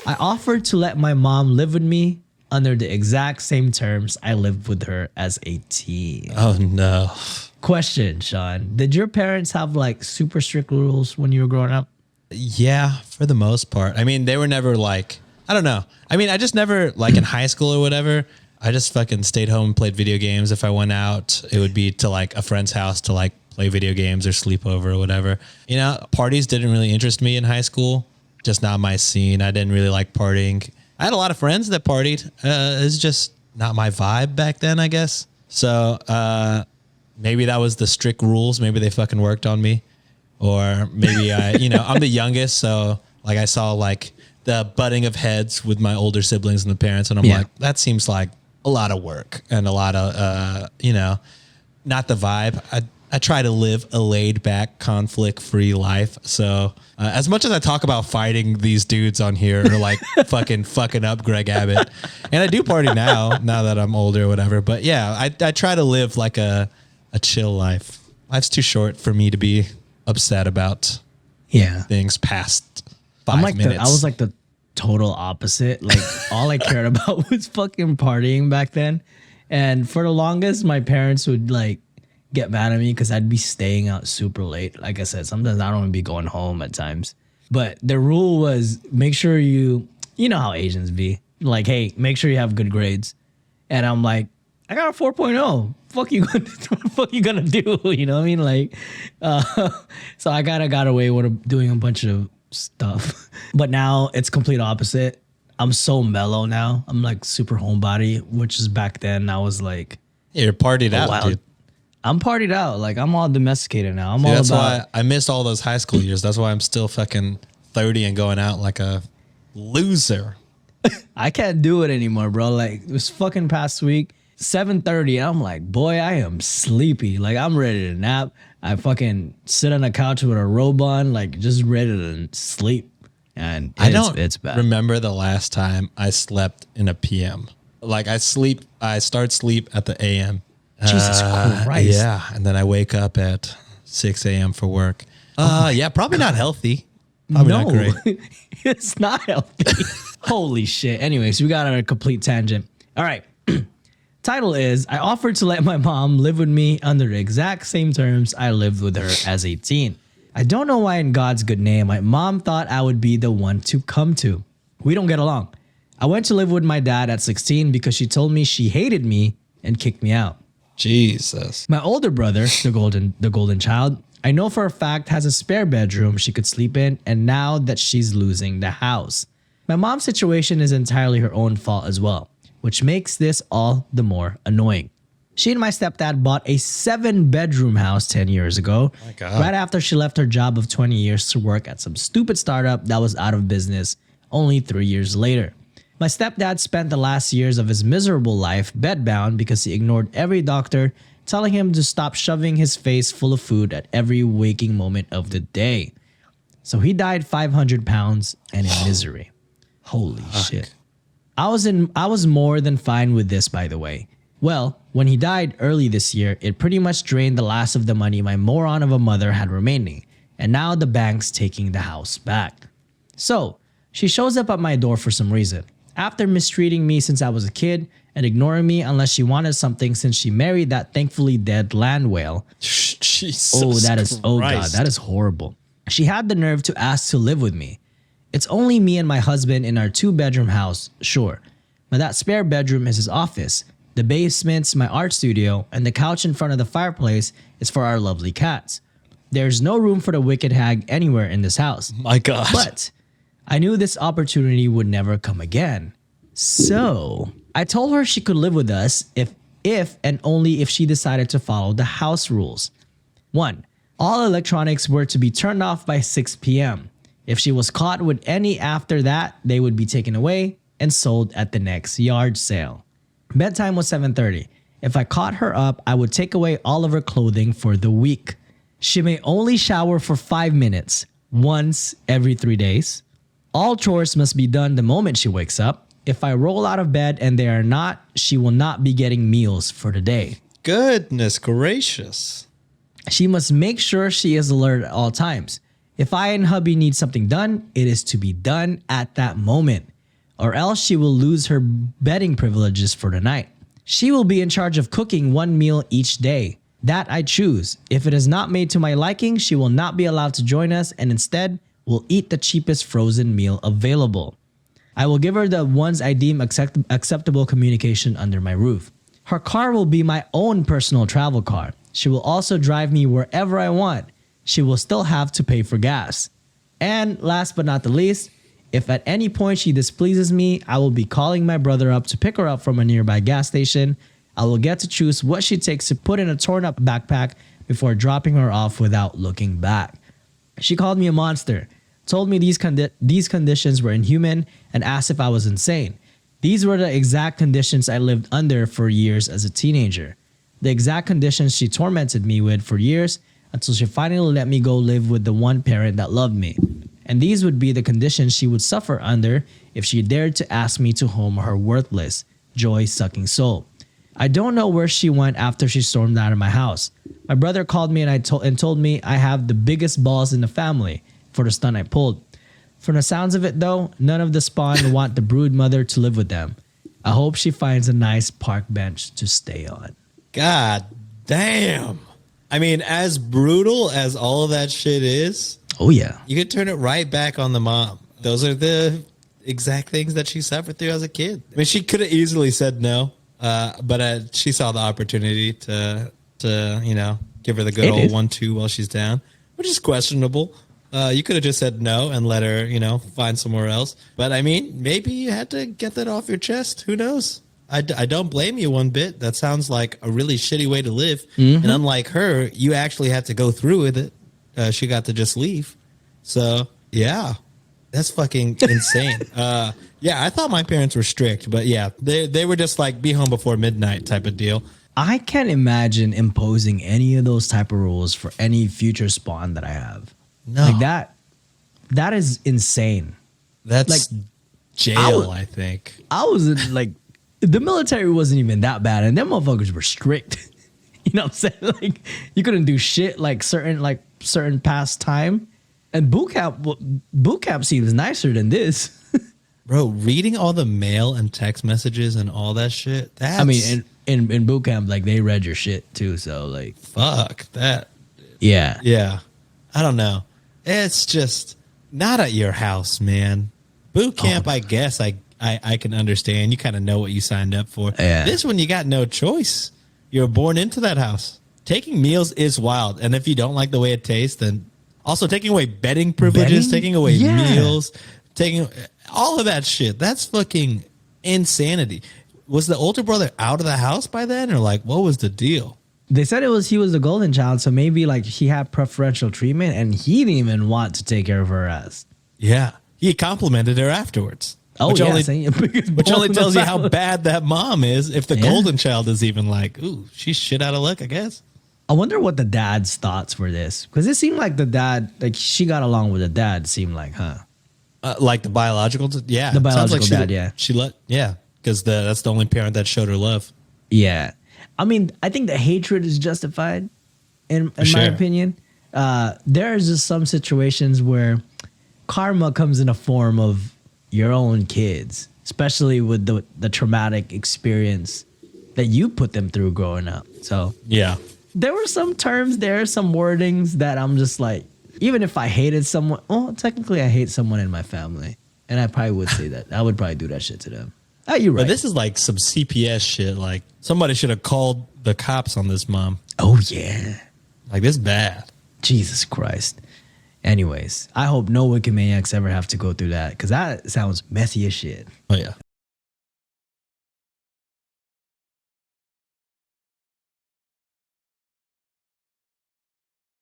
I offered to let my mom live with me under the exact same terms I lived with her as a teen. Oh no. Question, Sean. Did your parents have like super strict rules when you were growing up? Yeah, for the most part. I mean, they were never like, I don't know. I mean, I just never, like in high school or whatever, I just fucking stayed home and played video games. If I went out, it would be to like a friend's house to like play video games or sleep over or whatever. You know, parties didn't really interest me in high school. Just not my scene. I didn't really like partying. I had a lot of friends that partied. It's just not my vibe back then, I guess. So maybe that was the strict rules. Maybe they fucking worked on me. Or maybe I'm the youngest. So like I saw like the butting of heads with my older siblings and the parents. And I'm like, that seems like a lot of work and a lot of, not the vibe. I try to live a laid back, conflict free life. So as much as I talk about fighting these dudes on here or like fucking up Greg Abbott, and I do party now that I'm older or whatever. But yeah, I try to live like a chill life. Life's too short for me to be upset about things past 5 minutes. I was like the total opposite. Like all I cared about was fucking partying back then. And for the longest, my parents would like get mad at me because I'd be staying out super late. Like I said, sometimes I don't want to be going home at times. But the rule was make sure you know how Asians be. Like, hey, make sure you have good grades. And I'm like, I got a 4.0. What the fuck you gonna do? You know what I mean? Like, so I got away with doing a bunch of stuff. But now it's complete opposite. I'm so mellow now. I'm like super homebody, which is back then I was like, you're partied out, dude. I'm partied out. Like I'm all domesticated now. That's why I missed all those high school years. That's why I'm still fucking 30 and going out like a loser. I can't do it anymore, bro. Like it was fucking past week, 7:30. I'm like, boy, I am sleepy. Like I'm ready to nap. I fucking sit on the couch with a robe on, like just ready to sleep. And it's bad. Remember the last time I slept in a PM. Like I start sleep at the AM. Jesus Christ. Yeah. And then I wake up at 6 a.m. for work. Probably not healthy. Probably not great. It's not healthy. Holy shit. Anyways, we got on a complete tangent. All right. Title is, I offered to let my mom live with me under the exact same terms I lived with her as a teen. I don't know why in God's good name my mom thought I would be the one to come to. We don't get along. I went to live with my dad at 16 because she told me she hated me and kicked me out. Jesus. My older brother, the golden child, I know for a fact has a spare bedroom she could sleep in, and now that she's losing the house. My mom's situation is entirely her own fault as well, which makes this all the more annoying. She and my stepdad bought a 7-bedroom house 10 years ago, right after she left her job of 20 years to work at some stupid startup that was out of business only 3 years later. My stepdad spent the last years of his miserable life bedbound because he ignored every doctor telling him to stop shoving his face full of food at every waking moment of the day. So he died 500 pounds and in misery. Holy shit. I was more than fine with this, by the way. Well, when he died early this year, it pretty much drained the last of the money my moron of a mother had remaining, and now the bank's taking the house back. So, she shows up at my door for some reason. After mistreating me since I was a kid and ignoring me unless she wanted something since she married that thankfully dead land whale. Jesus Oh God, that is horrible. She had the nerve to ask to live with me. It's only me and my husband in our 2-bedroom house, sure. But that spare bedroom is his office. The basement's my art studio, and the couch in front of the fireplace is for our lovely cats. There's no room for the wicked hag anywhere in this house. My God. But I knew this opportunity would never come again. So I told her she could live with us if and only if she decided to follow the house rules. 1. All electronics were to be turned off by 6 p.m. If she was caught with any after that, they would be taken away and sold at the next yard sale. Bedtime was 7:30. If I caught her up, I would take away all of her clothing for the week. She may only shower for 5 minutes, once every 3 days. All chores must be done the moment she wakes up. If I roll out of bed and they are not, she will not be getting meals for the day. Goodness gracious. She must make sure she is alert at all times. If I and hubby need something done, it is to be done at that moment. or else she will lose her bedding privileges for the night. She will be in charge of cooking one meal each day. That I choose. If it is not made to my liking, she will not be allowed to join us and instead will eat the cheapest frozen meal available. I will give her the ones I deem acceptable communication under my roof. Her car will be my own personal travel car. She will also drive me wherever I want. She will still have to pay for gas. And last but not the least, if at any point she displeases me, I will be calling my brother up to pick her up from a nearby gas station. I will get to choose what she takes to put in a torn up backpack before dropping her off without looking back. She called me a monster, told me these conditions were inhuman, and asked if I was insane. These were the exact conditions I lived under for years as a teenager. The exact conditions she tormented me with for years until she finally let me go live with the one parent that loved me. And these would be the conditions she would suffer under if she dared to ask me to home her worthless, joy-sucking soul. I don't know where she went after she stormed out of my house. My brother called me and told me I have the biggest balls in the family for the stunt I pulled. From the sounds of it though, none of the spawn want the brood mother to live with them. I hope she finds a nice park bench to stay on. God damn. I mean, as brutal as all of that shit is, oh yeah, you could turn it right back on the mom. Those are the exact things that she suffered through as a kid. I mean, she could have easily said no, but she saw the opportunity to give her the good old 1-2 while she's down, which is questionable. You could have just said no and let her, find somewhere else. But I mean, maybe you had to get that off your chest. Who knows? I don't blame you one bit. That sounds like a really shitty way to live. Mm-hmm. And unlike her, you actually had to go through with it. She got to just leave. So, yeah, that's fucking insane. I thought my parents were strict, but yeah, they were just like be home before midnight type of deal. I can't imagine imposing any of those type of rules for any future spawn that I have. No. Like that is insane. That's like jail, I think. I was in, like, the military wasn't even that bad, and them motherfuckers were strict. You know what I'm saying? Like, you couldn't do shit like certain past time. And boot camp seems nicer than this. Bro, reading all the mail and text messages and all that shit. I mean, in boot camp, like, they read your shit too. So like, fuck that. Yeah. Yeah. I don't know. It's just not at your house, man. Boot camp, I guess I can understand. You kind of know what you signed up for. Yeah. This one, you got no choice. You're born into that house. Taking meals is wild. And if you don't like the way it tastes, then also taking away bedding privileges, taking away meals, taking all of that shit. That's fucking insanity. Was the older brother out of the house by then? Or like, what was the deal? They said he was the golden child, so maybe like he had preferential treatment and he didn't even want to take care of her ass. Yeah. He complimented her afterwards. Oh, which yeah. which only tells you how bad that mom is if the golden child is even like, ooh, she's shit out of luck, I guess. I wonder what the dad's thoughts were this. Because it seemed like the dad, like she got along with the dad, seemed like, huh? Like the biological, yeah. The biological dad, yeah. Because that's the only parent that showed her love. Yeah. I mean, I think the hatred is justified, in my opinion. There's just some situations where karma comes in a form of your own kids, especially with the traumatic experience that you put them through growing up. So yeah, there were some terms there, some wordings that I'm just like, even if I hated someone, technically I hate someone in my family, and I probably would say that. I would probably do that shit to them. Oh, you're right. But this is like some CPS shit. Like somebody should have called the cops on this mom. Oh yeah, like this bad. Jesus Christ. Anyways, I hope no Wikimaniacs ever have to go through that because that sounds messy as shit. Oh yeah.